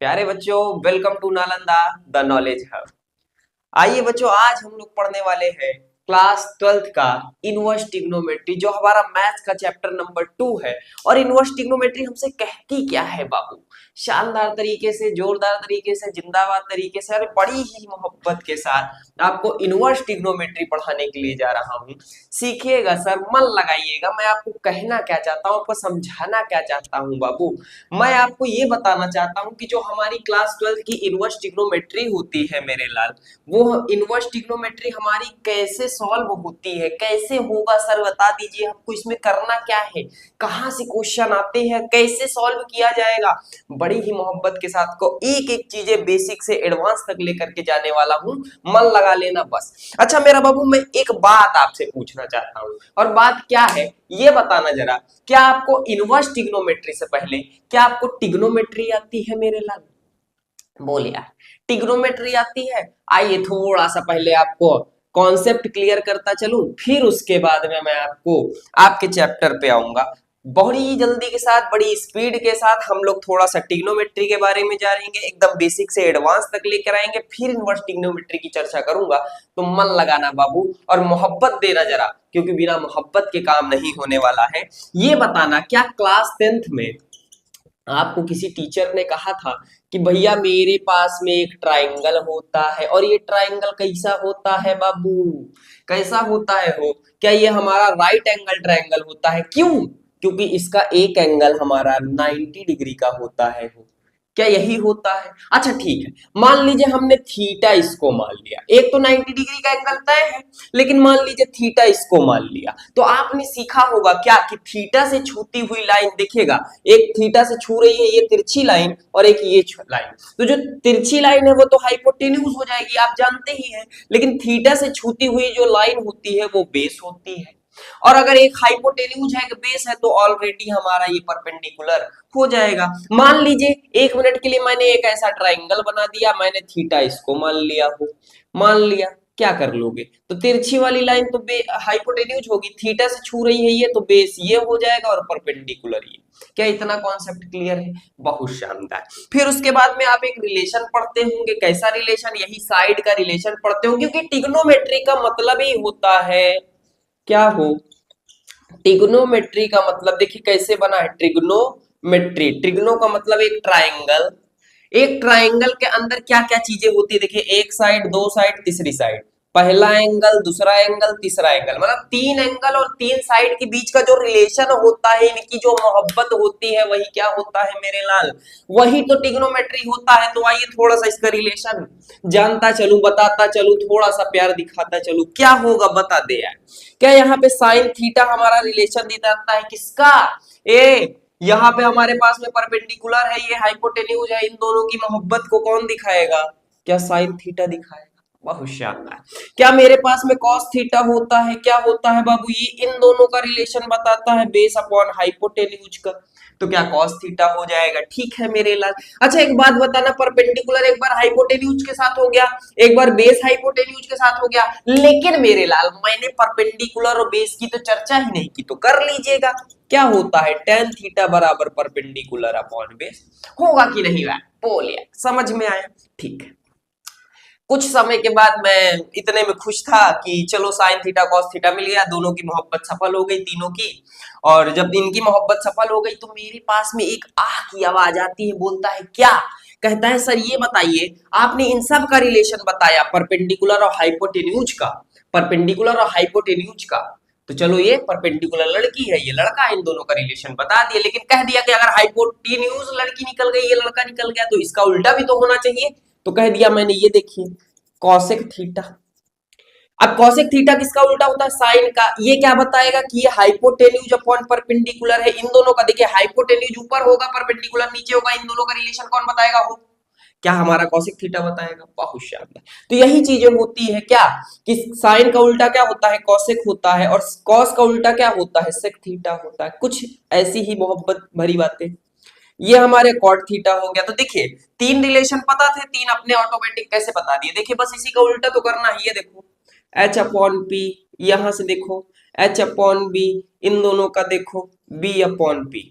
प्यारे बच्चों, welcome to Nalanda the knowledge hub. आइए बच्चों, आज हम लोग पढ़ने वाले हैं क्लास 12th का इनवर्स ट्रिग्नोमेट्री, जो हमारा मैथ्स का चैप्टर नंबर 2 है। और इनवर्स ट्रिग्नोमेट्री हमसे कहती क्या है बाबू? शानदार तरीके से, जोरदार तरीके से, जिंदाबाद तरीके से, अरे बड़ी ही मोहब्बत के साथ आपको इनवर्स ट्रिग्नोमेट्री पढ़ाने के लिए जा रहा हूँ। सीखिएगा सर, मन लगाइएगा। मैं आपको कहना क्या चाहता हूँ, आपको समझाना क्या चाहता हूँ बाबू? मैं आपको ये बताना चाहता हूँ कि जो हमारी क्लास 12th की इनवर्स ट्रिग्नोमेट्री होती है मेरे लाल, वो इनवर्स ट्रिग्नोमेट्री हमारी कैसे सॉल्व होती है, कैसे होगा सर बता दीजिए। हमको इसमें करना क्या है, कहाँ से क्वेश्चन आते हैं, कैसे सॉल्व किया जाएगा, बड़ी ही मोहब्बत के साथ को एक एक चीजें बेसिक से एडवांस तक लेकर के जाने वाला हूँ। मन लगा लेना बस। अच्छा मेरा बाबू, मैं एक बात आपसे पूछना चाहता हूँ, और बात क्या है ये बताना जरा। क्या आपको इनवर्स ट्रिग्नोमेट्री से पहले क्या आपको ट्रिग्नोमेट्री आती है मेरे लाल? बोल यार, ट्रिग्नोमेट्री आती है? आइए थोड़ा सा पहले आपको कॉन्सेप्ट क्लियर करता चलूं, फिर उसके बाद में मैं आपको आपके चैप्टर पे आऊंगा। बड़ी जल्दी के साथ, बड़ी स्पीड के साथ हम लोग थोड़ा सा ट्रिग्नोमेट्री के बारे में जानेंगे, एकदम बेसिक से एडवांस तक लेकर आएंगे, फिर इनवर्स ट्रिग्नोमेट्री की चर्चा करूंगा। तो मन लगाना बाबू, और मोहब्बत देना जरा, क्योंकि बिना मोहब्बत के काम नहीं होने वाला है। ये बताना, क्या क्लास 10th में आपको किसी टीचर ने कहा था कि भैया मेरे पास में एक ट्रायंगल होता है, और ये ट्रायंगल कैसा होता है बाबू? कैसा होता है हो? क्या ये हमारा राइट एंगल ट्रायंगल होता है? क्यों? क्योंकि इसका एक एंगल हमारा 90 डिग्री का होता है हो। क्या यही होता है? अच्छा ठीक है, मान लीजिए हमने थीटा इसको मान लिया, एक तो 90 डिग्री का एंगल तय है, लेकिन मान लीजिए थीटा इसको मान लिया, तो आपने सीखा होगा क्या कि थीटा से छूती हुई लाइन देखिएगा, एक थीटा से छू रही है ये तिरछी लाइन, और एक ये लाइन। तो जो तिरछी लाइन है वो तो हाइपोटेन्यूज हो जाएगी, आप जानते ही हैं। लेकिन थीटा से छूती हुई जो लाइन होती है वो बेस होती है, और अगर एक हाइपोटेन्यूज है, एक बेस है, तो ऑलरेडी हमारा ये परपेंडिकुलर हो जाएगा। मान लीजिए 1 मिनट के लिए मैंने एक ऐसा ट्राइंगल बना दिया, मैंने थीटा इसको मान लिया हो, मान लिया, क्या कर लोगे? तो तिरछी वाली लाइन तो हाइपोटेन्यूज होगी, थीटा से छू रही है ये, तो बेस ये हो जाएगा और परपेंडिकुलर ये। क्या इतना कॉन्सेप्ट क्लियर है? बहुत शानदार। फिर उसके बाद में आप एक रिलेशन पढ़ते होंगे, कैसा रिलेशन? यही साइड का रिलेशन पढ़ते होंगे, क्योंकि ट्रिग्नोमेट्री का मतलब ही होता है क्या हो? ट्रिग्नोमेट्री का मतलब देखिए कैसे बना है, ट्रिग्नोमेट्री, ट्रिग्नो का मतलब एक ट्रायंगल। एक ट्रायंगल के अंदर क्या क्या चीजें होती है देखिए, एक साइड, दो साइड, तीसरी साइड, पहला एंगल, दूसरा एंगल, तीसरा एंगल, मतलब 3 एंगल और 3 साइड के बीच का जो रिलेशन होता है, इनकी जो मोहब्बत होती है, वही क्या होता है मेरे लाल? वही तो ट्रिग्नोमेट्री होता है। तो आइए थोड़ा सा इसका रिलेशन जानता चलूं, बताता चलूं, थोड़ा सा प्यार दिखाता चलूं, क्या होगा बता दे यार। क्या यहाँ पे साइन थीटा हमारा रिलेशन दिखाता है किसका? ए, यहाँ पे हमारे पास में परपेंडिकुलर है, ये हाइपोटेन्यूज है, इन दोनों की मोहब्बत को कौन दिखाएगा? क्या साइन थीटा दिखाएगा? बहुत शानदार। क्या मेरे पास में कॉस थीटा होता है? क्या होता है बाबू? ये इन दोनों का रिलेशन बताता है, बेस अपॉन हाइपोटेन्यूज का। तो क्या कॉस थीटा हो जाएगा? ठीक है मेरे लाल। अच्छा एक बात बताना, परपेंडिकुलर एक बार हाइपोटेन्यूज के साथ हो गया, एक बार बेस हाइपोटेन्यूज के साथ हो गया, लेकिन मेरे लाल मैंने परपेंडिकुलर और बेस की तो चर्चा ही नहीं की, तो कर लीजिएगा। क्या होता है? tan थीटा बराबर परपेंडिकुलर अपॉन बेस। होगा कि नहीं यार? बोलिए, समझ में आया? ठीक है। कुछ समय के बाद मैं इतने में खुश था कि चलो साइन थीटा कॉस थीटा मिल गया, दोनों की मोहब्बत सफल हो गई, तीनों की। और जब इनकी मोहब्बत सफल हो गई, तो मेरे पास में एक आह की आवाज आती है, बोलता है क्या? कहता है सर ये बताइए, आपने इन सब का रिलेशन बताया, परपेंडिकुलर और हाइपोटेन्यूज का, परपेंडिकुलर और हाइपोटेन्यूज का। तो चलो ये परपेंडिकुलर लड़की है, ये लड़का है, इन दोनों का रिलेशन बता दिया, लेकिन कह दिया कि अगर हाइपोटेन्यूज लड़की निकल गई, ये लड़का निकल गया, तो इसका उल्टा भी तो होना चाहिए। तो कह दिया मैंने, ये देखिए कॉसेक थीटा। अब कॉसेक थीटा किसका उल्टा होता है? साइन का। ये क्या बताएगा कि ये हाइपोटेन्यूज अपॉन परपेंडिकुलर है। इन दोनों का देखिए, हाइपोटेन्यूज ऊपर होगा, परपेंडिकुलर नीचे होगा, इन दोनों का रिलेशन कौन बताएगा? हो, क्या हमारा कॉसेक थीटा बताएगा। बहुत शानदार। तो यही चीजें होती है क्या, कि साइन का उल्टा क्या होता है? कॉसेक होता है, और कॉस का उल्टा क्या होता है? सेक थीटा होता है। कुछ ऐसी ही मोहब्बत भरी बातें। ये हमारे कॉट थीटा हो गया। तो देखिए, तीन रिलेशन पता थे, तीन अपने ऑटोमेटिक कैसे बता दिए। देखिए बस इसी का उल्टा तो करना है। ये देखो एच अपॉन पी, यहां से देखो एच अपॉन बी, इन दोनों का देखो बी अपॉन पी।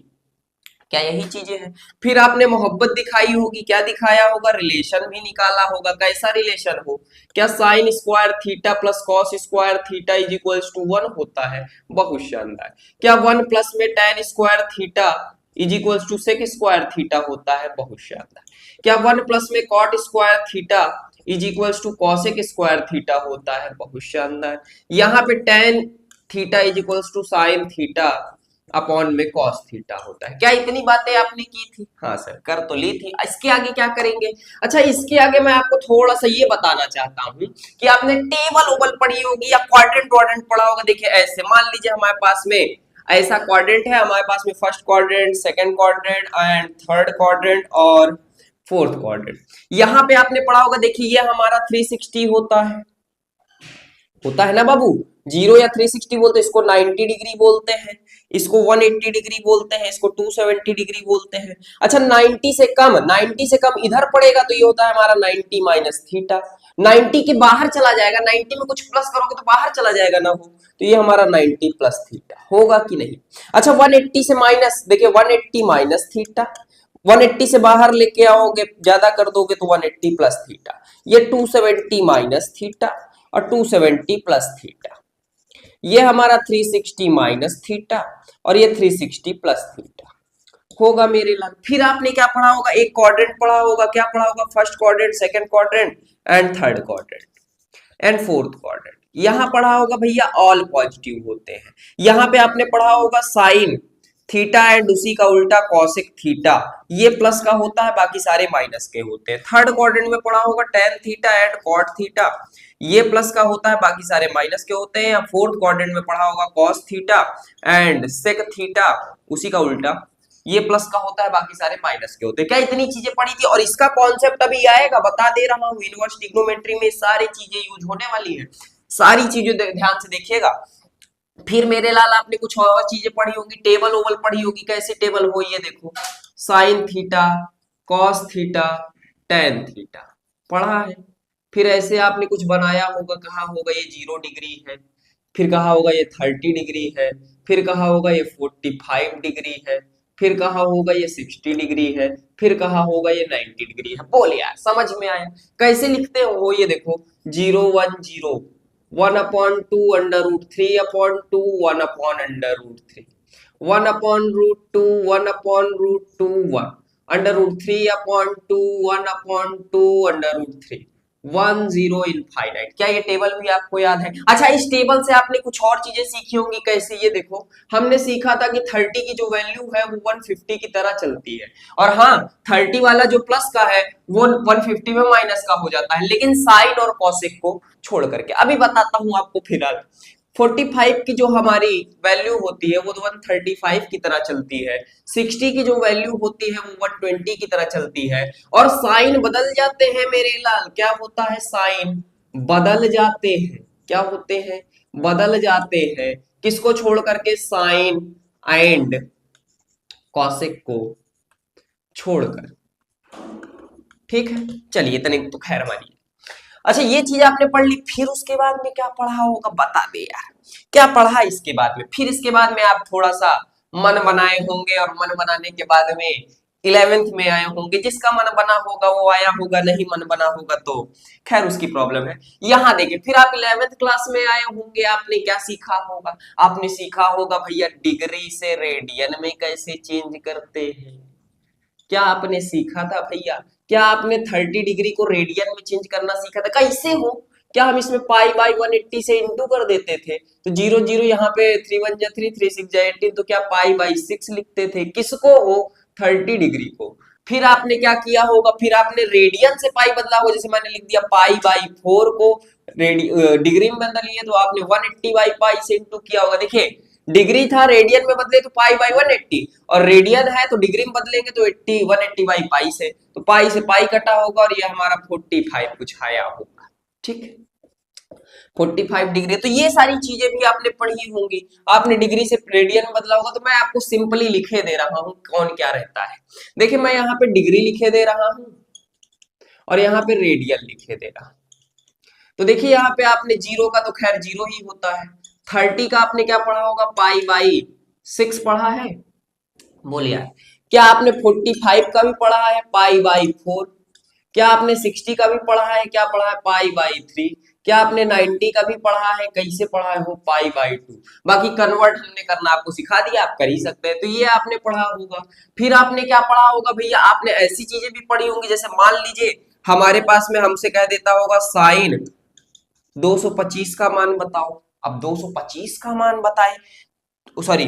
क्या यही चीजें हैं? फिर आपने मोहब्बत दिखाई होगी, क्या दिखाया होगा? रिलेशन भी निकाला होगा। कैसा रिलेशन हो? क्या sine square theta plus cos square theta is equals to 1 होता है? बहुत शानदार। क्या 1 प्लस में tan square theta is equals to sec square theta होता है? बहुत शानदार। क्या 1 प्लस में cot square theta is equals to cosec square theta होता है? बहुत शानदार। यहाँ पे tan theta is equals to sine theta upon में कॉस थीटा होता है। क्या इतनी बातें आपने की थी? हाँ सर, कर तो ली थी। इसके आगे क्या करेंगे? अच्छा, इसके आगे मैं आपको थोड़ा सा ये बताना चाहता हूँ कि आपने टेबल ओबल पढ़ी होगी या क्वाड्रेंट वाड्रेंट पढ़ा होगा। देखिए ऐसे मान लीजिए हमारे पास में ऐसा क्वाड्रेंट है, हमारे पास में first quadrant, second quadrant and third quadrant और फोर्थ क्वाड्रेंट। यहाँ पे आपने पढ़ा होगा, देखिए ये हमारा 360 होता है ना बाबू। 0 या 360 बोलते हैं, इसको 90 डिग्री बोलते हैं, इसको 180 डिग्री बोलते हैं, इसको 270 डिग्री बोलते हैं। अच्छा 90 से कम इधर पड़ेगा तो ये होता है हमारा 90 माइनस थीटा। 90 के बाहर चला जाएगा, 90 में कुछ प्लस करोगे तो बाहर चला जाएगा ना, हो तो ये हमारा 90 प्लस थीटा होगा कि नहीं? अच्छा 180 से माइनस, देखिए 180 माइनस थीटा, 180 से बाहर लेके आओगे, ज्यादा कर दोगे तो 180 प्लस थीटा, ये 270 माइनस थीटा और 270 प्लस थीटा, ये हमारा 360 माइनस थीटा और ये 360 प्लस थीटा होगा मेरे लाल। फिर आपने क्या पढ़ा होगा? एक क्वाड्रेंट पढ़ा होगा। क्या पढ़ा होगा? First quadrant, second quadrant and third quadrant and fourth quadrant. यहां पढ़ा होगा भैया ऑल पॉजिटिव होते हैं। यहां पे आपने पढ़ा होगा साइन थीटा एंड उसी का उल्टा कॉसेक थीटा, ये प्लस का होता है, बाकी सारे माइनस के होते हैं। थर्ड क्वाड्रेंट में पढ़ा होगा tan theta and cot theta, ये प्लस का होता है, बाकी सारे माइनस के होते हैं। या फोर्थ क्वाड्रेंट में पढ़ा होगा cos theta and sec theta उसी का उल्टा, ये प्लस का होता है, बाकी सारे माइनस के होते हैं। क्या इतनी चीजें पढ़ी थी? और इसका कॉन्सेप्ट अभी आएगा, बता दे रहा हूँ, इनवर्स ट्रिग्नोमेट्री में सारी चीजें यूज होने वाली है, सारी चीजें ध्यान से देखिएगा। फिर मेरे लाल आपने कुछ और चीजें पढ़ी होंगी, टेबल ओवल पढ़ी होगी। कैसे टेबल हो? ये देखो, sine theta, cos theta, tan theta पढ़ा है। फिर ऐसे आपने कुछ बनाया होगा, कहा होगा ये 0 डिग्री है, फिर कहा होगा ये 30 डिग्री है, फिर कहा होगा ये 45 डिग्री है, फिर कहा होगा ये 60 डिग्री है, फिर कहा होगा ये 90 डिग्री है। बोल यार, समझ में आया? कैसे लिखते हो? ये देखो 0 1 0, 1 upon 2 under root 3 upon 2, 1 upon under root 3, 1 upon root 2, 1 upon root 2, 1 under root 3 upon 2, 1 upon 2 under root 3, 1 0 infinite. क्या ये टेबल भी आपको याद है? अच्छा, इस टेबल से आपने कुछ और चीजें सीखी होंगी। कैसे? ये देखो, हमने सीखा था कि 30 की जो वैल्यू है वो 150 की तरह चलती है, और हाँ 30 वाला जो प्लस का है वो 150 में माइनस का हो जाता है, लेकिन साइन और कॉसेक को छोड़ करके। अभी बताता हूं आपको। फिलहाल 45 की जो हमारी वैल्यू होती है वो 135 की तरह चलती है, 60 की जो वैल्यू होती है वो 120 की तरह चलती है, और साइन बदल जाते हैं मेरे लाल। क्या होता है? साइन बदल जाते हैं। क्या होते हैं? बदल जाते हैं। किसको छोड़ करके? साइन एंड कॉसेक को छोड़कर। ठीक है, चलिए इतने तो खैर मानिए। अच्छा, ये चीज आपने पढ़ ली। फिर उसके बाद में क्या पढ़ा होगा? बता दे यार, क्या पढ़ा इसके बाद में? फिर इसके बाद में आप थोड़ा सा मन बनाए होंगे, और मन बनाने के बाद में 11th में आए होंगे। जिसका मन बना होगा वो आया होगा, नहीं मन बना होगा तो खैर उसकी प्रॉब्लम है। यहाँ देखिए, फिर आप 11th क्लास में आए होंगे, आपने क्या सीखा होगा? आपने सीखा होगा भैया डिग्री से रेडियन में कैसे चेंज करते हैं। क्या आपने सीखा था भैया? क्या आपने 30 डिग्री को रेडियन में चेंज करना सीखा था? कैसे हो? क्या हम इसमें पाई बाई 180 से इंटू कर देते थे, तो 0 0 यहाँ पे 3 1 जा 3, 3 6 जा 18, तो क्या पाई बाई 6 लिखते थे? किसको हो? 30 डिग्री को। फिर आपने क्या किया होगा? फिर आपने रेडियन से पाई बदला होगा, जैसे मैंने लिख दिया पाई बाई 4 को डिग्री में बदल लिया, तो आपने 180 बाई पाई से इंटू किया होगा। देखिए, डिग्री था, रेडियन में बदले तो पाई बाई 180, और रेडियन है तो डिग्री में बदलेंगे तो 180 बाई पाई से, तो पाई से पाई कटा होगा, और ये हमारा 45 कुछ आया होगा। ठीक है, 45 डिग्री। तो ये सारी चीजें भी आपने पढ़ी होंगी। आपने डिग्री से रेडियन में बदला होगा, तो मैं आपको सिंपली लिखे दे रहा हूं कौन क्या रहता है। देखिए, मैं यहाँ पे डिग्री लिखे दे रहा हूं और यहाँ पे रेडियन लिखे दे रहा हूं। तो देखिए, यहाँ पे आपने 0 का तो खैर 0 ही होता है। 30 का आपने क्या पढ़ा होगा? पाई बाई 6 पढ़ा है। बोलिए यार, क्या आपने 45 का भी पढ़ा है, पाई बाई 4? क्या आपने 60 का भी पढ़ा है, क्या पढ़ा है, पाई बाई 3? क्या आपने 90 का भी पढ़ा है, कैसे पढ़ा है, वो पाई बाई 2? बाकी कन्वर्ट हमने करना आपको सिखा दिया, आप कर ही सकते हैं, तो ये आपने पढ़ा होगा। फिर आपने क्या पढ़ा होगा भैया, आपने ऐसी चीजें भी पढ़ी होंगी, जैसे मान लीजिए हमारे पास में हमसे कह देता होगा साइन 225 का मान बताओ। अब 225 का मान बताए, सॉरी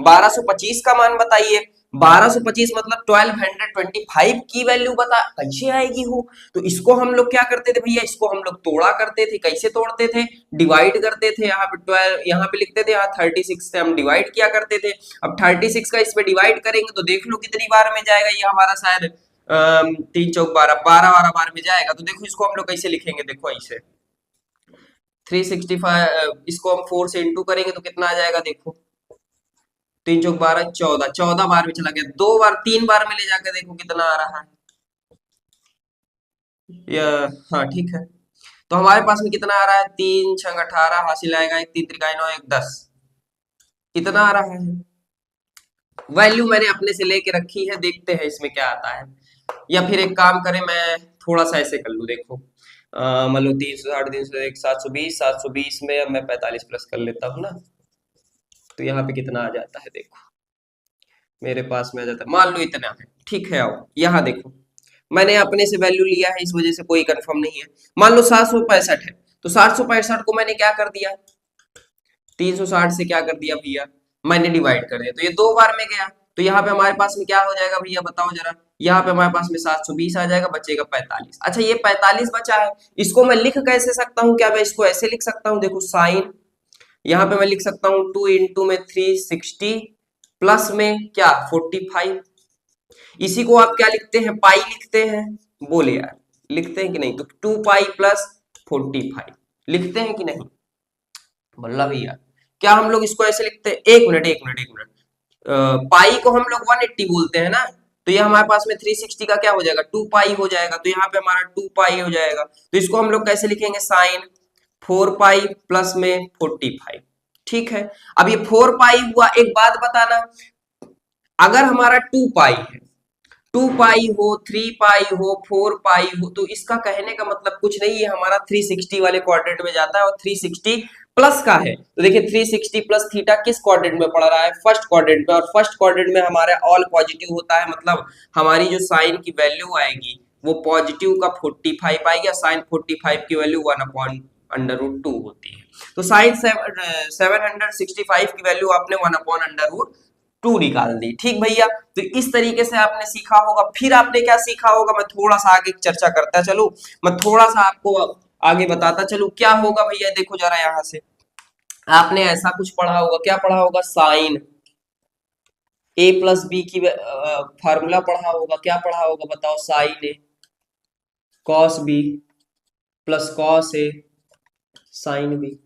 1225 का मान बताइए। 1225 मतलब 1225 की वैल्यू बता, कैसे आएगी हो? तो इसको हम लोग क्या करते थे भैया, इसको हम लोग तोड़ा करते थे। कैसे तोड़ते थे? डिवाइड करते थे। यहाँ पे 12 यहाँ पे लिखते थे, यहाँ 36 से हम डिवाइड किया करते थे। अब 36 का इसमें डिवाइड करेंगे तो देख लो कितनी बार में जाएगा, ये हमारा शायद 3 चौक 12, 12 बार में जाएगा। तो देखो इसको हम लोग कैसे लिखेंगे, देखो ऐसे 365, इसको हम 4 से इंटू करेंगे तो कितना आ जाएगा, देखो 3 चौक 12, 14, 14 बार में चला गया। 2 बार 3 बार में ले जाकर देखो कितना आ रहा है। या हाँ ठीक है, तो हमारे पास में कितना आ रहा है, 3 छंग 18 हासिल आएगा, 1 3 त्रिकाई 9 1 10, कितना आ रहा है? वैल्यू मैंने अपने से लेके रखी है, देखते हैं इसमें क्या आता है। या फिर एक काम करें, मैं थोड़ा सा ऐसे कर लूँ, देखो मान लो 360 301 720, 720 में अब मैं 45 प्लस कर लेता हूँ ना, तो यहाँ पे कितना आ जाता है, देखो मेरे पास में आ जाता है, मान लो इतना है, ठीक है। आओ यहाँ देखो, मैंने अपने से वैल्यू लिया है, इस वजह से कोई कंफर्म नहीं है। मान लो 765 है, तो 765 को मैंने क्या कर दिया, 360 से क्या कर दिया भैया, मैंने डिवाइड कर दिया, तो ये 2 बार में गया। तो यहाँ पे हमारे पास में क्या हो जाएगा भैया, बताओ जरा। यहाँ पे हमारे पास में 720 आ जाएगा, बचेगा 45। अच्छा ये 45 बचा है, इसको मैं लिख कैसे सकता हूँ, क्या मैं इसको ऐसे लिख सकता हूँ, देखो साइन, यहाँ पे मैं लिख सकता हूँ 2 इंटू में 360 प्लस में क्या 45। इसी को आप क्या लिखते हैं, पाई लिखते हैं, बोले यार लिखते हैं कि नहीं? तो 2 पाई प्लस 45 लिखते हैं कि नहीं, बोला भैया? क्या हम लोग इसको ऐसे लिखते हैं, एक मिनट, पाई को हम लोग 180 बोलते हैं ना, तो ये हमारे पास में 360 का क्या हो जाएगा, 2 पाई हो जाएगा, तो यहाँ पे हमारा 2 पाई हो जाएगा। तो इसको हम लोग कैसे लिखेंगे, साइन 4 पाई प्लस में 45, ठीक है। अब ये 4 पाई हुआ, एक बात बताना, अगर हमारा 2 पाई है, 2 पाई हो, 3 पाई हो, 4 पाई हो, तो इसका कहने का मतलब कुछ नहीं है, हमारा 360 वाले क्वाड्रेंट में जाता है और 360 प्लस का है। तो देखिए 360 प्लस थीटा किस क्वाड्रेंट में पड़ रहा है, फर्स्ट क्वाड्रेंट में, और फर्स्ट क्वाड्रेंट में हमारा ऑल पॉजिटिव होता है, मतलब हमारी जो साइन की वैल्यू आएगी वो पॉजिटिव का 45 आएगी, साइन 45 की वैल्यू 1/√2 होती है। तो साइन 765 की वैल्यू आपने 1/√2 निकाल दी, ठीक भैया। तो इस तरीके से आपने सीखा होगा। फिर आपने क्या सीखा होगा, मैं थोड़ा सा आगे चर्चा करता चलूं, मैं थोड़ा सा आपको आगे बताता चलूं क्या होगा भैया। देखो जरा यहाँ से आपने ऐसा कुछ पढ़ा होगा, क्या पढ़ा होगा, साइन ए प्लस बी की फार्मूला पढ़ा होगा। क्या पढ़ा होगा बताओ, sign A cos B plus cos A sine B.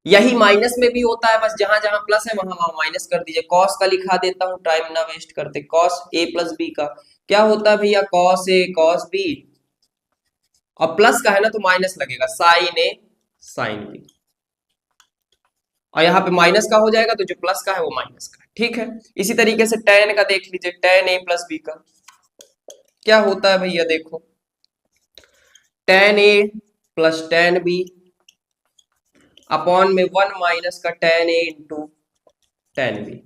यही माइनस में भी होता है, बस जहां जहां प्लस है वहां वहां माइनस कर दीजिए। कॉस का लिखा देता हूं, टाइम ना वेस्ट करते। कॉस ए प्लस बी का क्या होता है भैया, कॉस ए कॉस बी, और प्लस का है ना तो माइनस लगेगा, साइन ए साइन बी, और यहाँ पे माइनस का हो जाएगा तो जो प्लस का है वो माइनस का है, ठीक है। इसी तरीके से टेन का देख लीजिए, टेन ए प्लस बी का क्या होता है भैया, देखो टेन ए प्लस टेन बी अपॉन में 1 माइनस का टेन ए इंटू टेन बी।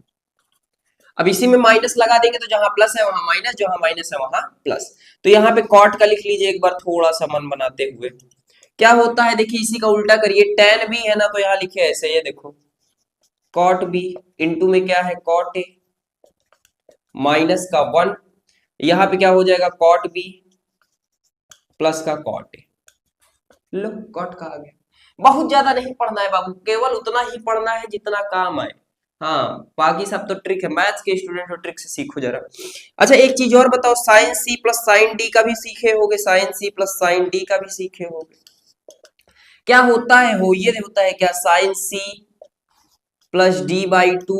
अब इसी में माइनस लगा देंगे तो जहां प्लस है वहां माइनस, जहां माइनस है वहां प्लस। तो यहाँ पे कॉट का लिख लीजिए एक बार थोड़ा सा मन बनाते हुए, क्या होता है देखिए, इसी का उल्टा करिए, टेन बी है ना तो यहाँ लिखे ऐसे, ये देखो कॉट बी इंटू में क्या है, कॉट ए माइनस का 1, यहाँ पे क्या हो जाएगा, कॉट बी प्लस का कॉट ए। लो कॉट का आ गया। बहुत ज्यादा नहीं पढ़ना है बाबू, केवल उतना ही पढ़ना है जितना काम आए। हाँ बाकी सब तो ट्रिक है, मैथ्स के स्टूडेंट हो, ट्रिक से सीखो जरा। अच्छा एक चीज और बताओ, sine C plus sine D का भी सीखे होगे, sine C plus sine D का भी सीखे होगे। क्या होता है, हो ये होता है क्या, sine C plus D by 2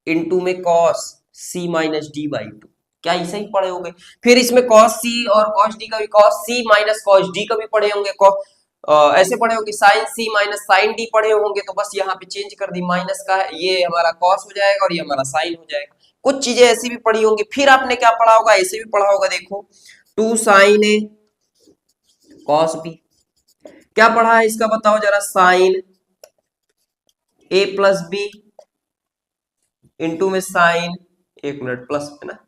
into में cos C minus D by 2, क्या ऐसे ही पढ़े होंगे। फिर इसमें कॉस सी और कॉस डी का भी, cos C minus cos D का भी पढ़े होंगे, ऐसे पढ़े होंगे, साइन सी माइनस साइन डी पढ़े होंगे, तो बस यहाँ पे चेंज कर दी, माइनस का ये हमारा कॉस हो जाएगा और ये हमारा साइन हो जाएगा। कुछ चीजें ऐसी भी पढ़ी होंगी। फिर आपने क्या पढ़ा होगा, ऐसे भी पढ़ा होगा, देखो 2 साइन ए कॉस बी। क्या पढ़ा है इसका बताओ जरा, साइन ए प्लस बी इंटू में साइन, एक मिनट, प्लस में ना,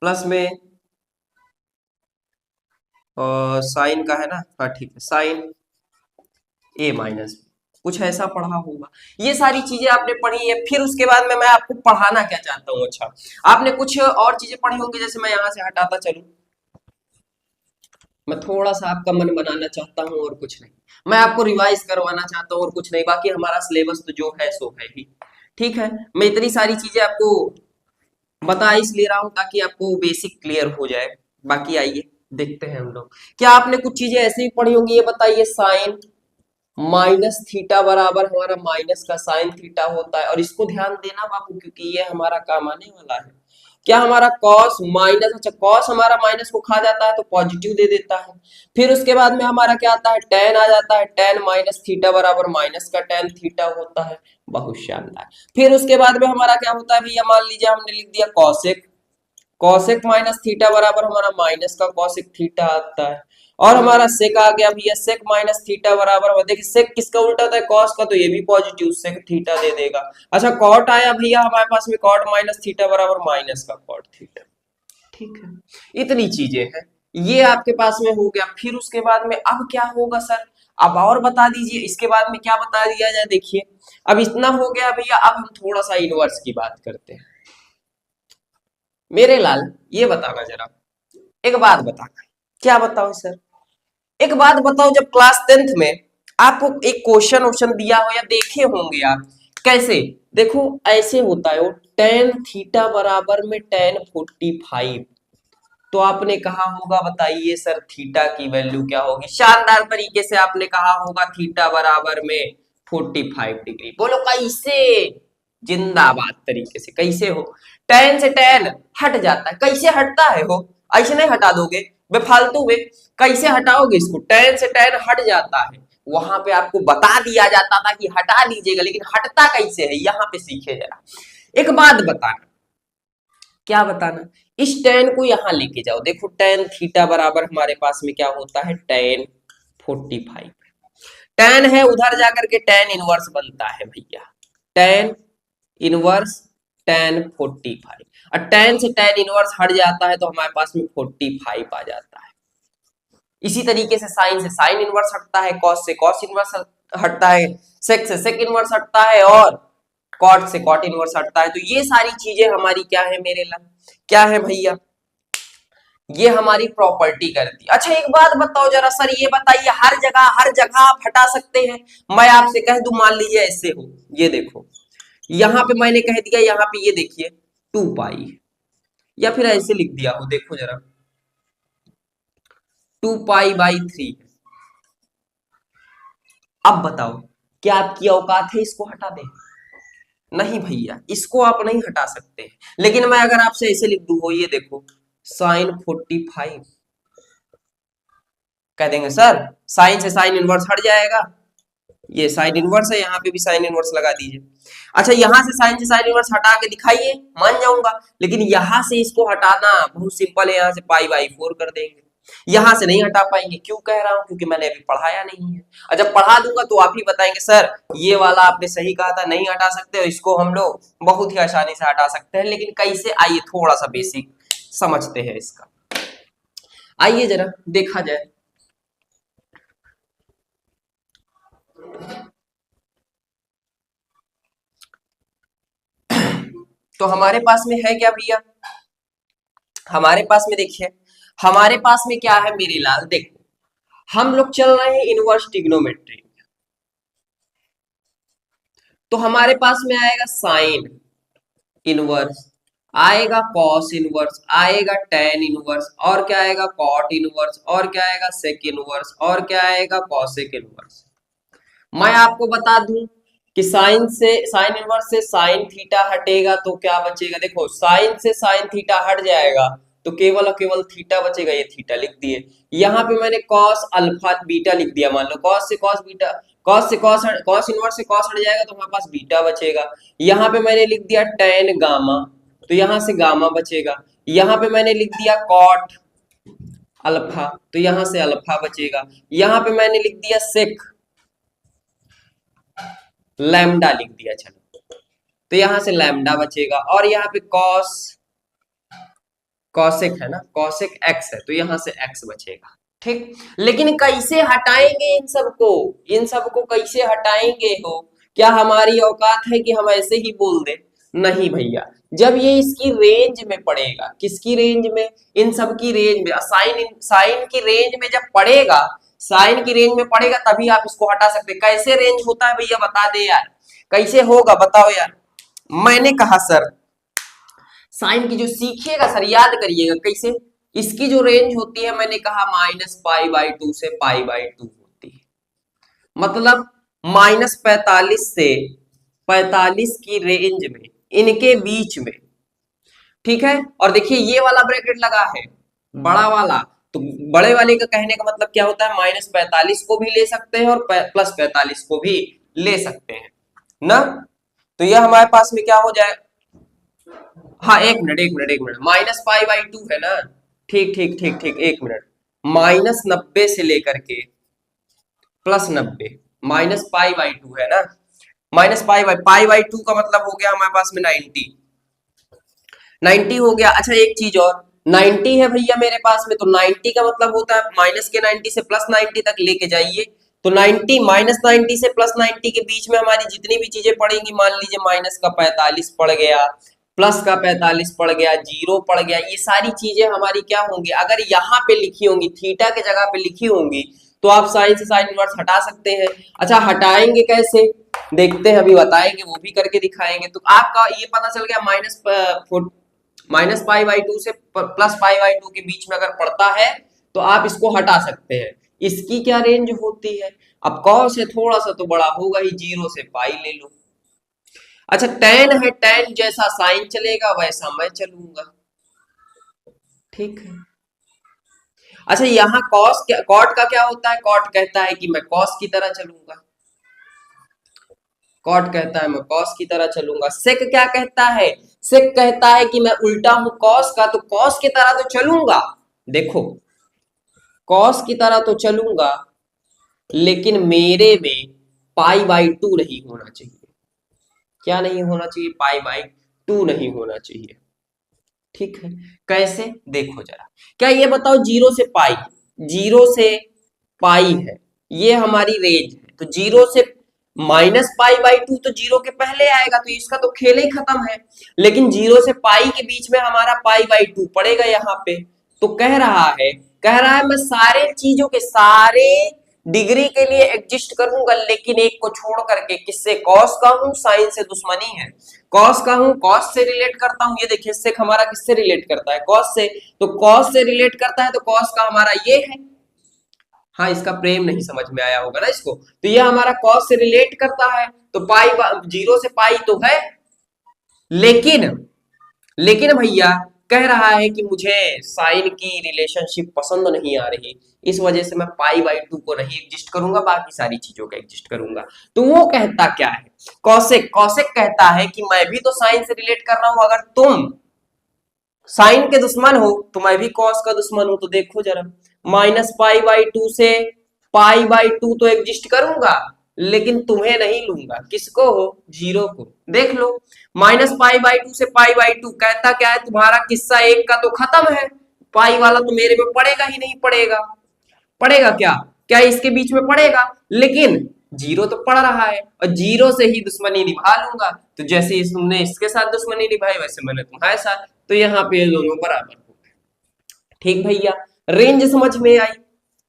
प्लस में साइन का है ना, हाँ ठीक है, साइन ए माइनस बी, कुछ ऐसा पढ़ा होगा। ये सारी चीजें आपने पढ़ी है। फिर उसके बाद में मैं आपको पढ़ाना क्या चाहता हूँ, अच्छा आपने कुछ और चीजें पढ़ी होंगी, जैसे मैं यहाँ से हटाता चलूं, मैं थोड़ा सा आपका मन बनाना चाहता हूँ और कुछ नहीं, मैं आपको रिवाइज करवाना चाहता हूँ और कुछ नहीं, बाकी हमारा सिलेबस तो जो है सो है ही। ठीक है, मैं इतनी सारी चीजें आपको बता इसलिए रहा हूँ ताकि आपको बेसिक क्लियर हो जाए। बाकी आइए देखते हैं हम लोग। क्या आपने कुछ चीजें ऐसे ही पढ़ी होंगी, ये बताइए, साइन माइनस थीटा बराबर हमारा माइनस का साइन थीटा होता है, और इसको ध्यान देना बाबू क्योंकि ये हमारा काम आने वाला है। क्या हमारा कॉस माइनस, अच्छा कॉस हमारा माइनस को खा जाता है तो पॉजिटिव दे देता है। फिर उसके बाद में हमारा क्या आता है, टेन आ जाता है, टेन माइनस थीटा बराबर माइनस का टेन थीटा होता है। बहुत शानदार। फिर उसके बाद में हमारा क्या होता है भैया, मान लीजिए हमने लिख दिया कॉसेक, कॉसेक माइनस थीटा बराबर हमारा माइनस का कॉसेक थीटा आता है। और हमारा सेक आ गया भैया, सेक माइनस थीटा बराबर, देखिए सेक किसका उल्टा होता है, कॉस का, तो ये भी पॉजिटिव सेक थीटा दे देगा। अच्छा कॉट आया भैया हमारे पास में, कॉट माइनस थीटा बराबर माइनस का कॉट थीटा। ठीक है, इतनी चीजें हैं, ये आपके पास में हो गया। फिर उसके बाद में अब क्या होगा सर, अब और बता दीजिए, इसके बाद में क्या बता दिया जाए। देखिए अब इतना हो गया भैया, अब हम थोड़ा सा इनवर्स की बात करते हैं। मेरे लाल ये बताना जरा, एक बात बताना। क्या बताओ सर, एक बात बताओ, जब क्लास 10th में आपको एक क्वेश्चन ऑप्शन दिया हो या देखे होंगे आप, कैसे, देखो ऐसे होता है वो, टेन थीटा बराबर में टेन 45, तो आपने कहा होगा, बताइए सर थीटा की वैल्यू क्या होगी। शानदार तरीके से आपने कहा होगा थीटा बराबर में 45 डिग्री। बोलो कैसे, जिंदाबाद तरीके से, कैसे हो, टेन से टेन हट जाता है, कैसे हटता है हो, ऐसे नहीं हटा दोगे बेफालतू में, कैसे हटाओगे इसको, टेन से टेन हट जाता है। वहां पे आपको बता दिया जाता था कि हटा दीजिएगा, लेकिन हटता कैसे है यहाँ पे सीखे जरा। एक बात बताना, क्या बताना, इस टेन को यहां लेके जाओ, देखो टेन थीटा बराबर हमारे पास में क्या होता है, टेन 45, टेन है उधर जाकर के टेन इनवर्स बनता है भैया, टेन इनवर्स टेन 45, और टेन से टेन इनवर्स हट जाता है तो हमारे पास में 45 आ जाता है। इसी तरीके से साइन से साइन इनवर्स हटता है, कॉस से कॉस इनवर्स हटता है, सेक से सेक इनवर्स हटता है, और कॉट से कॉट इनवर्स हटता है। तो ये सारी चीजें हमारी क्या है मेरे लाल, क्या है भैया, ये हमारी प्रॉपर्टी करती है। अच्छा एक बात बताओ जरा सर, ये बताइए हर जगह आप हटा सकते हैं। मैं आपसे कह दूं, मान लीजिए ऐसे हो, ये देखो यहां पे मैंने कह दिया, यहाँ पे ये देखिए 2 पाई, या फिर ऐसे लिख दिया हो, देखो जरा 2 पाई बाई 3। अब बताओ क्या आपकी औकात है इसको हटा दे, नहीं भैया इसको आप नहीं हटा सकते। लेकिन मैं अगर आपसे ऐसे लिख दूं, हो ये देखो साइन 45, कह देंगे सर साइन से साइन इनवर्स हट जाएगा, ये साइन इनवर्स है, यहाँ पे भी साइन इनवर्स लगा दीजिए। अच्छा यहाँ से साइन इनवर्स हटा के दिखाइए, मान जाऊंगा, लेकिन यहाँ से इसको हटाना बहुत सिंपल है, यहाँ से पाई बाई 4 कर देंगे। यहाँ से नहीं हटा पाएंगे, क्यों कह रहा हूँ, क्योंकि मैंने अभी पढ़ाया नहीं है, और जब पढ़ा दूंगा तो आप ही बताएंगे सर ये वाला आपने सही कहा था, नहीं हटा सकते, और इसको हम लोग बहुत ही आसानी से हटा सकते हैं। लेकिन कैसे, आइए थोड़ा सा बेसिक समझते हैं इसका, आइए जरा देखा जाए। तो हमारे पास में है क्या भैया, हमारे पास में देखिए, हमारे पास में क्या है मेरे लाल, देखो हम लोग चल रहे हैं इनवर्स ट्रिग्नोमेट्री, तो हमारे पास में आएगा साइन इनवर्स, आएगा कॉस इनवर्स, आएगा टेन इनवर्स, और क्या आएगा कॉट इनवर्स, और क्या आएगा सेक इनवर्स, और क्या आएगा कॉसेक इनवर्स। मैं आपको बता दूं कि साइन से साइन इनवर्स से साइन थीटा हटेगा तो क्या बचेगा, देखो साइन से साइन थीटा हट जाएगा तो केवल और केवल थीटा बचेगा, ये थीटा लिख दिए। यहाँ पे मैंने कॉस अल्फा बीटा लिख दिया, मान लो कॉस से कॉस बीटा, कॉस से कॉस इनवर्स से कॉस हट जाएगा तो हमारे पास बीटा बचेगा। यहाँ पे मैंने लिख दिया टेन गामा, तो यहाँ से गामा बचेगा। यहाँ पे मैंने लिख दिया कॉट अल्फा, तो यहाँ से अल्फा बचेगा। यहाँ पे मैंने लिख दिया सेक लैम्डा लिख दिया, चलो तो यहाँ से लैम्डा बचेगा। और यहाँ पे कॉस कॉसेक है ना, कॉसेक एक्स है, तो यहाँ से एक्स बचेगा। ठीक, लेकिन कैसे हटाएंगे इन सबको कैसे हटाएंगे हो? क्या हमारी औकात है कि हम ऐसे ही बोल दें? नहीं भैया, जब ये इसकी रेंज में पड़ेगा, किसकी रेंज में? इन सब की रेंज में, साइन की रेंज में जब पड़ेगा, साइन की रेंज में पड़ेगा तभी आप इसको हटा सकते हैं। कैसे रेंज होता है भैया बता दे यार, कैसे होगा बताओ यार। मैंने कहा सर साइन की जो सीखिएगा सर याद करिएगा कैसे, इसकी जो रेंज होती है मैंने कहा -π/2 से π/2 होती है, मतलब -45 से 45 की रेंज में, इनके बीच में। ठीक है, और देखिए ये वाला ब्रैकेट लगा है बड़ा वाला, तो बड़े वाले का कहने का मतलब क्या होता है, -45 को भी ले सकते हैं और +45 को भी ले सकते हैं ना। तो यह हमारे पास में क्या हो जाए, हाँ एक मिनट, -π/2 है ना, ठीक, एक मिनट, -90 से लेकर के +90, -π/2 है ना, -π/2 का मतलब हो गया हमारे पास में 90 हो गया। अच्छा एक चीज और, 90 है भैया मेरे पास में, तो 90 का मतलब होता है माइनस के 90 से +90 तक लेके जाइए, तो 90 -90 से +90 के बीच में हमारी जितनी भी चीजें पड़ेंगी, मान लीजिए माइनस का 45 पड़ गया, प्लस का 45 पड़ गया, 0 पड़ गया, ये सारी चीजें हमारी क्या होंगी, अगर यहाँ पे लिखी होंगी, थीटा के जगह पे लिखी होंगी, तो आप साइन से साइन इनवर्स हटा सकते हैं। अच्छा हटाएंगे कैसे, देखते हैं, अभी बताएंगे, वो भी करके दिखाएंगे। तो आपका ये पता चल गया -π/2 से +π/2 के बीच में अगर पड़ता है तो आप इसको हटा सकते हैं। इसकी क्या रेंज होती है, अब कॉस है थोड़ा सा तो बड़ा होगा ही, 0 से पाई ले लो। अच्छा tan है, tan जैसा साइन चलेगा वैसा मैं चलूंगा, ठीक है। अच्छा यहाँ कॉस क्या, कॉट का क्या होता है, कॉट कहता है कि मैं कॉस की तरह चलूंगा, कॉट कहता है मैं कॉस की तरह चलूंगा। सेक क्या कहता है, सेक कहता है कि मैं उल्टा हूं कॉस का, तो कॉस की तरह तो चलूंगा, देखो कॉस की तरह तो चलूंगा, लेकिन मेरे में π/2 नहीं होना चाहिए। क्या नहीं होना चाहिए, π/2 नहीं होना चाहिए, ठीक है। कैसे, देखो जरा, क्या ये बताओ, 0 से पाई है, ये हमारी रेंज है, तो 0 से -π/2 तो 0 के पहले आएगा, तो इसका तो खेल ही खत्म है। लेकिन 0 से पाई के बीच में हमारा π/2 पड़ेगा यहाँ पे, तो कह रहा है मैं सारे चीजों के सारे डिग्री के लिए एडजस्ट करूंगा, लेकिन एक को छोड़ करके, किससे, कॉस का हूं, साइन से दुश्मनी है, कॉस का हूं, कॉस से रिलेट करता हूं, ये देखिए सेक हमारा किससे रिलेट करता है, कॉस से, तो कॉस से रिलेट करता है, तो कॉस का हमारा ये है, हाँ इसका प्रेम नहीं समझ में आया होगा ना इसको, तो ये हमारा कॉस से रिलेट करता है, तो 0 से पाई तो है, लेकिन भैया कह रहा है कि मुझे साइन की रिलेशनशिप पसंद नहीं आ रही, इस वजह से मैं π/2 को नहीं एडजस्ट करूंगा, बाकी सारी चीजों को एडजस्ट करूंगा। तो वो कहता क्या है, कॉसेक कहता है कि मैं भी तो साइन से रिलेट कर रहा हूं, अगर तुम साइन के दुश्मन हो तो मैं भी कॉस का दुश्मन हूं, तो देखो जरा, -π/2 से π/2 तो एग्जिस्ट करूंगा, लेकिन तुम्हें नहीं लूंगा, किसको हो, 0 को। देख लो, -π/2 से π/2 कहता क्या है, तुम्हारा किस्सा एक का तो खत्म है, पाई वाला तो मेरे में पड़ेगा ही नहीं, पड़ेगा क्या इसके बीच में पड़ेगा, लेकिन 0 तो पड़ रहा है, और 0 से ही दुश्मनी निभा लूंगा, तो जैसे तुमने इसके साथ दुश्मनी निभाई वैसे मैंने तुम्हारे साथ, तो यहाँ पे दोनों बराबर हो गए। ठीक भैया, रेंज समझ में आई,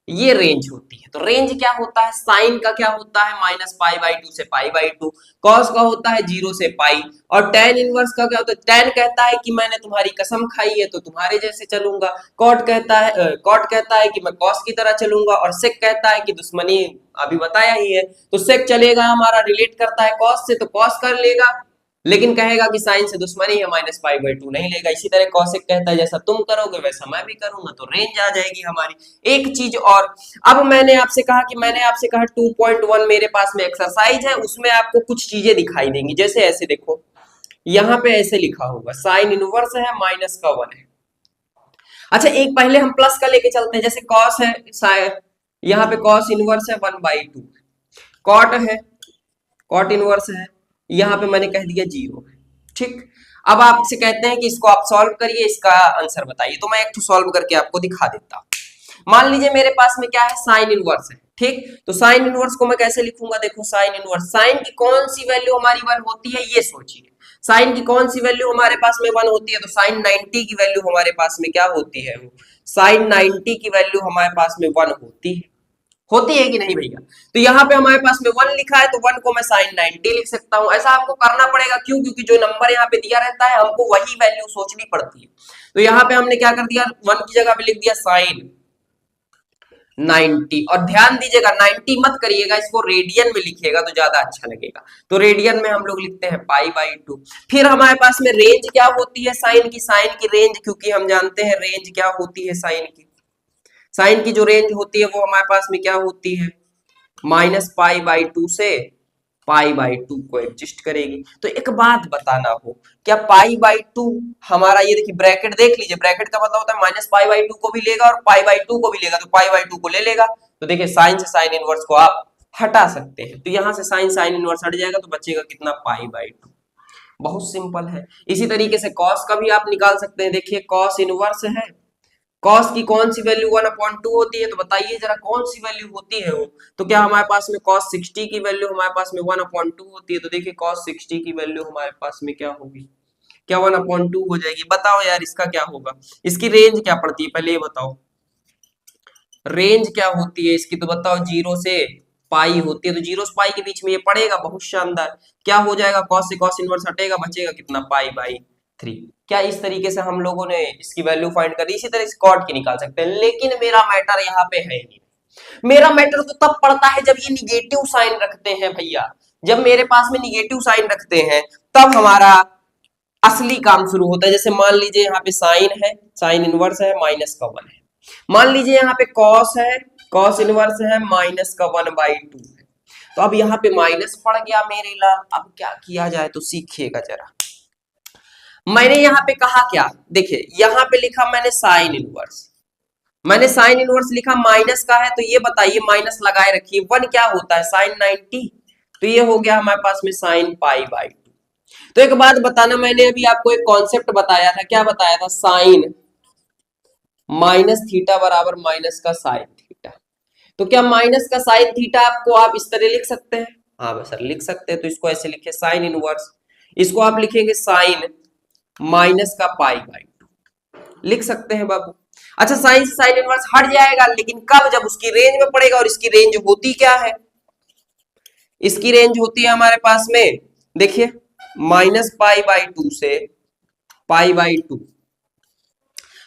ये रेंज होती है। तो रेंज क्या होता है, साइन का क्या होता है, -π/2 से π/2, कॉस का होता है 0 से पाई, और tan इनवर्स का क्या होता है, tan कहता है कि मैंने तुम्हारी कसम खाई है तो तुम्हारे जैसे चलूंगा, कॉट कहता है कि मैं कॉस की तरह चलूंगा, और सेक कहता है कि दुश्मनी अभी बताया ही है, तो सेक चलेगा हमारा, रिलेट करता है कॉस से, तो कॉस कर लेगा, लेकिन कहेगा कि साइन से दुश्मनी है, -π/2 नहीं लेगा। इसी तरह कॉसेक कहता है जैसा तुम करोगे वैसा मैं भी करूंगा, तो रेंज आ जाएगी हमारी। एक चीज और, अब मैंने आपसे कहा 2.1 मेरे पास में एक्सरसाइज है, उसमें आपको कुछ चीजें दिखाई देंगी, जैसे ऐसे देखो, यहाँ पे ऐसे लिखा होगा साइन इनवर्स है -1 है। अच्छा एक पहले हम प्लस का लेके चलते हैं, जैसे कॉस है, यहाँ पे कॉस इनवर्स है 1/2, कॉट है, कॉट इनवर्स है, यहाँ पे मैंने कह दिया 0 है। ठीक, अब आपसे कहते हैं कि इसको आप सॉल्व करिए, इसका आंसर बताइए, तो मैं एक तो सॉल्व करके आपको दिखा देता हूं। मान लीजिए मेरे पास में क्या है, साइन इनवर्स है। ठीक, तो साइन इनवर्स को मैं कैसे लिखूंगा, देखो साइन इनवर्स, साइन की कौन सी वैल्यू हमारी 1 होती है, ये सोचिए, साइन की कौन सी वैल्यू हमारे पास में 1 होती है, तो साइन 90 की वैल्यू हमारे पास में क्या होती है, साइन 90 की वैल्यू हमारे पास में 1 होती है कि नहीं भैया। तो यहाँ पे हमारे पास में 1 लिखा है, तो 1 को मैं साइन 90 लिख सकता हूँ। ऐसा आपको करना पड़ेगा, क्यों, क्योंकि जो नंबर यहाँ पे दिया रहता है हमको वही वैल्यू सोचनी पड़ती है। तो यहाँ पे हमने क्या कर दिया, 1 की जगह पे लिख दिया साइन 90, और ध्यान दीजिएगा 90 मत करिएगा, इसको रेडियन में लिखिएगा तो ज्यादा अच्छा लगेगा। तो रेडियन में हम लोग लिखते हैं π/2। फिर हमारे पास में रेंज क्या होती है साइन की रेंज, क्योंकि हम जानते हैं रेंज क्या होती है साइन की जो रेंज होती है वो हमारे पास में क्या होती है, -π/2 से π/2 को एडजस्ट करेगी। तो एक बात बताना हो, क्या π/2 हमारा, ये देखिए ब्रैकेट देख लीजिए, ब्रैकेट का मतलब होता है -π/2 को भी लेगा और π/2 को भी लेगा, तो π/2 को ले लेगा। तो देखिए साइन से साइन इनवर्स को आप हटा सकते हैं, तो यहाँ से साइन इनवर्स हट जाएगा, तो बचेगा कितना, π/2। बहुत सिंपल है। इसी तरीके से कॉस का भी आप निकाल सकते हैं, देखिए कॉस इनवर्स है, कॉस की कौन सी वैल्यू 1/2 होती है, तो बताइए जरा कौन सी वैल्यू होती है वो। तो क्या हमारे पास में cos 60 की वैल्यू हमारे पास में 1/2 होती है, तो देखिए cos 60 की वैल्यू हमारे पास में क्या होगी, क्या 1/2 हो जाएगी। बताओ यार इसका क्या होगा, इसकी रेंज क्या पड़ती है, पहले ये बताओ रेंज क्या होती है इसकी, तो बताओ 0 से पाई होती है, तो 0 से पाई के बीच में ये पड़ेगा, बहुत शानदार। क्या हो जाएगा, cos से cos इनवर्स हटेगा, बचेगा कितना, π/3। क्या इस तरीके से हम लोगों ने इसकी वैल्यू फाइंड कर दी। इसी तरह से कॉट की निकाल सकते हैं, लेकिन मेरा मैटर यहाँ पे है नहीं। मेरा मैटर तो तब पड़ता है जब ये निगेटिव साइन रखते हैं भैया, जब मेरे पास में निगेटिव साइन रखते हैं तब हमारा असली काम शुरू होता है। जैसे मान लीजिए यहाँ पे साइन है, साइन इनवर्स है -1 है, मान लीजिए यहाँ पे कॉस है, कॉस इनवर्स है -1/2 है, तो अब यहाँ पे माइनस पड़ गया मेरे लाल। अब क्या किया जाए, तो सीखिएगा जरा। मैंने यहाँ पे कहा क्या, देखिए यहाँ पे लिखा मैंने साइन इनवर्स, मैंने साइन इनवर्स लिखा, माइनस का है, तो ये बताइए माइनस लगाए रखिए, 1 क्या होता है, साइन 90, तो ये हो गया हमारे पास में साइन π/2। तो एक बात बताना, मैंने अभी आपको एक कॉन्सेप्ट बताया था, क्या बताया था, साइन माइनस थीटा बराबर माइनस का साइन थीटा। तो क्या माइनस का साइन थीटा आपको आप इस तरह लिख सकते हैं, हाँ सर लिख सकते हैं। तो इसको ऐसे लिखे साइन इनवर्स, इसको आप लिखेंगे साइन माइनस का π/2, लिख सकते हैं बाबू। अच्छा साइन से साइन इनवर्स हट जाएगा, लेकिन कब, जब उसकी रेंज में पड़ेगा, और इसकी रेंज होती क्या है, इसकी रेंज होती है हमारे पास में, देखिए -π/2 से π/2,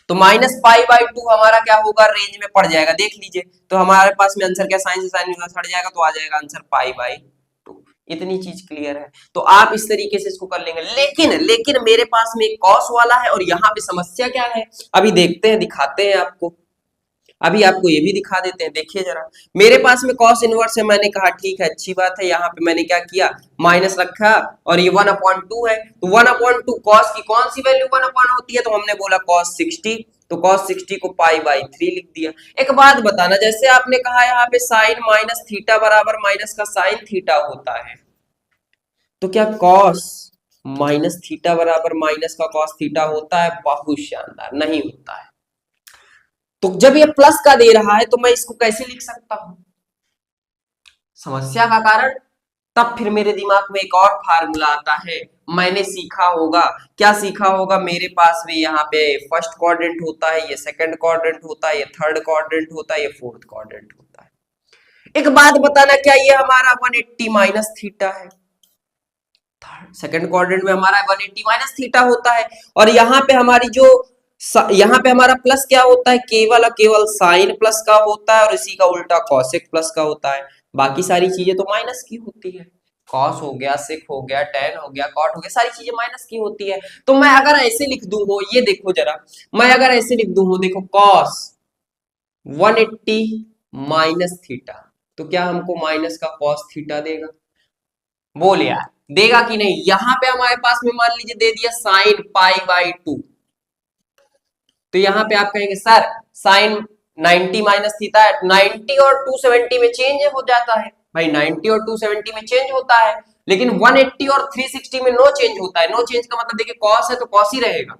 तो -π/2 हमारा क्या होगा, रेंज में पड़ जाएगा, देख लीजिए। तो हमारे पास में आंसर क्या, साइन से साइन इनवर्स हट जाएगा, तो आ जाएगा आंसर π/2। इतनी चीज क्लियर है, तो आप इस तरीके से इसको कर लेंगे। लेकिन मेरे पास में एक कॉस वाला है, और यहाँ पे समस्या क्या है, अभी देखते हैं, दिखाते हैं आपको, अभी आपको ये भी दिखा देते हैं। देखिए जरा, मेरे पास में कॉस इनवर्स है, मैंने कहा ठीक है अच्छी बात है, यहाँ पे मैंने क्या किया, माइनस रखा, और ये 1/2 है, तो 1/2 कॉस की कौन सी वैल्यू 1/1 होती है, तो हमने बोला cos 60, तो cos 60 को π/3 लिख दिया। एक बात बताना, जैसे आपने कहा यहाँ पे साइन माइनस थीटा बराबर माइनस का साइन थीटा होता है, तो क्या cos माइनस थीटा बराबर माइनस का cos थीटा होता है, बहुत शानदार, नहीं होता है। तो जब ये प्लस का दे रहा है, तो मैं इसको कैसे लिख सकता हूं, समस्या का कारण, तब फिर मेरे दिमाग में एक और फार्मूला आता है, मैंने सीखा होगा, क्या सीखा होगा, मेरे पास में यहाँ पे फर्स्ट क्वाड्रेंट होता है, ये सेकंड क्वाड्रेंट होता है, ये थर्ड क्वाड्रेंट होता है, ये फोर्थ क्वाड्रेंट होता है। एक बात बताना, क्या ये हमारा 180 माइनस थीटा है, सेकंड क्वाड्रेंट में हमारा 180 माइनस थीटा होता है, और यहाँ पे हमारी जो यहाँ पे हमारा प्लस क्या होता है, केवल और केवल साइन प्लस का होता है, और इसी का उल्टा कॉसेक प्लस का होता है, बाकी सारी चीजें तो माइनस की होती है। कॉस हो गया, सेक हो गया, टेन हो गया, कॉट हो गया, सारी चीजें माइनस की होती है। तो मैं अगर ऐसे लिख दूं हो, ये देखो जरा, मैं अगर ऐसे लिख दूं हो, देखो कॉस 180 माइनस थीटा, तो क्या हमको माइनस का कॉस थीटा देगा? बोल यार, देगा कि नहीं? यहां पे हमारे पास में मान लीजिए दे दिया साइन पाई बाई 2, तो यहाँ पे आप कहेंगे सर साइन 90 माइनस थीटा है, 90 और 270 में चेंज हो जाता है भाई, 90 और 270 में चेंज होता है, लेकिन 180 और 360 में नो चेंज होता है। नो चेंज का मतलब देखिए कॉस है तो कॉस ही रहेगा,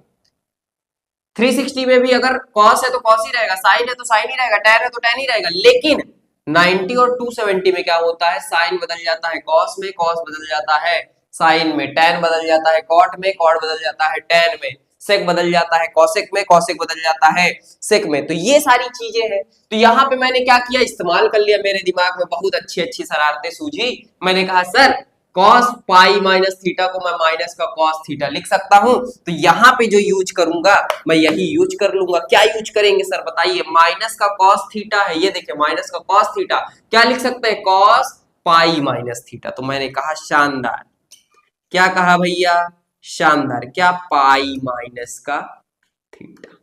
360 में भी अगर कॉस है तो कॉस ही रहेगा, साइन है तो साइन ही रहेगा, टैन है तो टैन ही रहेगा। लेकिन 90 और 270 में क्या होता है, साइन बदल जाता है कॉस में, कॉस बदल जाता है साइन में, टैन बदल जाता है कॉट में, कॉट बदल जाता है टैन में, सेक बदल जाता है कॉसेक में, कॉसेक बदल जाता है सेक में। तो ये सारी चीजें हैं। तो यहाँ पे मैंने क्या किया, इस्तेमाल कर लिया, मेरे दिमाग में बहुत अच्छी अच्छी शरारतें सूझी। मैंने कहा sir cos pi minus theta को मैं माइनस का कॉस थीटा लिख सकता हूं, तो यहां पे जो यूज करूंगा मैं यही यूज कर लूंगा। क्या यूज करेंगे सर बताइए? माइनस का कॉस थीटा है, ये देखिए माइनस का कॉस थीटा, क्या लिख सकते हैं, कॉस पाई माइनस थीटा। तो मैंने कहा शानदार, क्या कहा भैया, शानदार, क्या पाई माइनस का थीटा।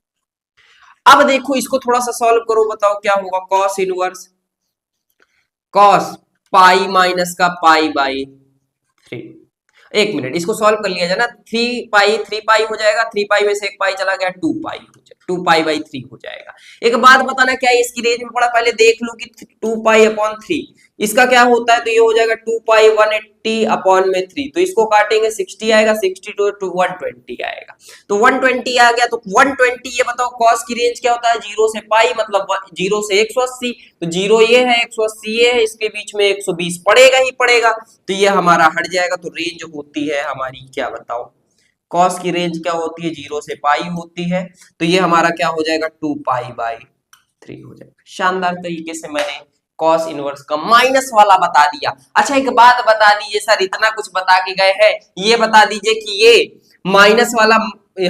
अब देखो इसको थोड़ा सा सॉल्व करो, बताओ क्या होगा, cos inverse cos pi minus का पाई बाई 3। एक मिनट, इसको सॉल्व कर लिया जाए ना, 3 पाई हो जाएगा, 3 पाई में से एक पाई चला गया, 2 पाई हो जाएगा, 2 पाई बाई 3 हो जाएगा। एक बात बताना, क्या इसकी रेंज में पड़ा, पहले देख लो कि 2 पाई अपॉन 3 इसका क्या होता है, तो ये हो जाएगा 2 पाई 180 अपॉन में 3, तो इसको काटेंगे 60 आएगा, 60 to 120 आएगा, तो 120 आ गया। तो 120, ये बताओ कॉस की रेंज क्या होता है, 0 से पाई मतलब 0 से 180, तो 0 ये है, 180 ये है, इसके बीच में 120 पड़ेगा ही पड़ेगा, तो ये हमारा हट जाएगा। तो रेंज होती है हमारी क्या बताओ, कॉस की रेंज क्या होती है, 0 से पाई होती है, तो ये हमारा क्या हो जाएगा, 2 पाई बाई 3 हो जाएगा। शानदार तरीके से मैंने कॉस इनवर्स का माइनस वाला बता दिया। अच्छा एक बात बता दीजिए सर, इतना कुछ बता के गए हैं, ये बता दीजिए कि ये माइनस वाला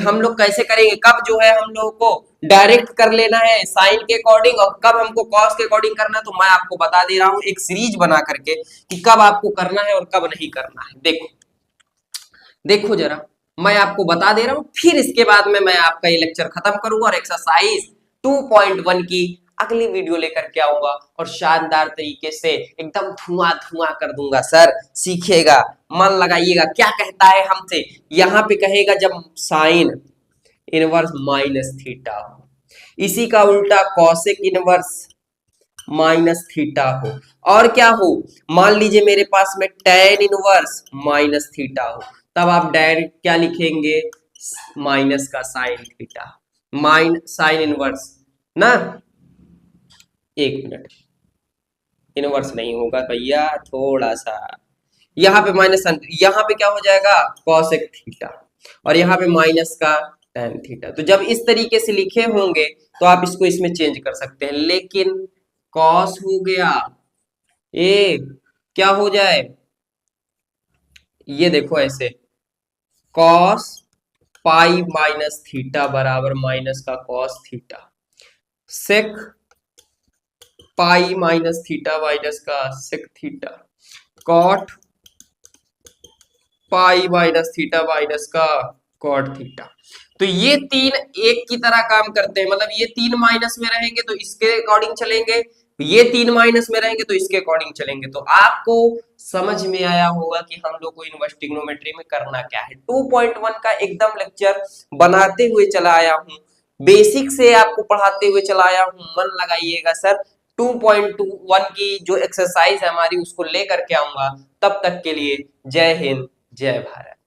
हम लोग कैसे करेंगे, कब जो है हम लोग को डायरेक्ट कर लेना है साइन के अकॉर्डिंग और कब हमको कॉस के अकॉर्डिंग करना है, तो मैं आपको बता दे रहा हूं एक सीरीज बना करके कि कब आपको करना है और कब नहीं करना है। देखो देखो जरा, मैं आपको बता दे रहा हूं, फिर इसके बाद में मैं आपका ये लेक्चर खत्म करूंगा और एक्सरसाइज 2.1 की अगली वीडियो लेकर के आऊंगा और शानदार तरीके से एकदम धुआं धुआं कर दूंगा। सर सीखिएगा, मन लगाइएगा, क्या कहता है हमसे, यहाँ पे कहेगा जब साइन इनवर्स माइनस थीटा हो, इसी का उल्टा कॉसेक इनवर्स माइनस थीटा हो, और क्या हो, मान लीजिए मेरे पास में टेन इनवर्स माइनस थीटा हो, तब आप डायरेक्ट क्या लिखेंगे, माइनस का sine theta, mine sine inverse ना, एक मिनट, इनवर्स नहीं होगा भैया, थोड़ा सा यहाँ पे माइनस, यहाँ पे क्या हो जाएगा, कॉसेक थीटा, और यहाँ पे माइनस का tan थीटा। तो जब इस तरीके से लिखे होंगे तो आप इसको इसमें चेंज कर सकते हैं, लेकिन कॉस हो गया, ए क्या हो जाए, ये देखो ऐसे, कॉस पाई माइनस थीटा बराबर माइनस का cos theta, sec pi minus theta minus का sec theta, cot pi minus theta minus का कॉट थीटा। तो ये तीन एक की तरह काम करते हैं, मतलब ये तीन माइनस में रहेंगे तो इसके अकॉर्डिंग चलेंगे, ये तीन माइनस में रहेंगे तो इसके अकॉर्डिंग चलेंगे। तो आपको समझ में आया होगा कि हम लोग को इनवर्स ट्रिग्नोमेट्री में करना क्या है। 2.1 का एकदम लेक्चर बनाते हुए चला आया हूं, बेसिक से आपको पढ़ाते हुए चला आया हूं, मन लगाइएगा सर। 2.1 की जो एक्सरसाइज है हमारी उसको लेकर के आऊंगा, तब तक के लिए जय हिंद जय भारत।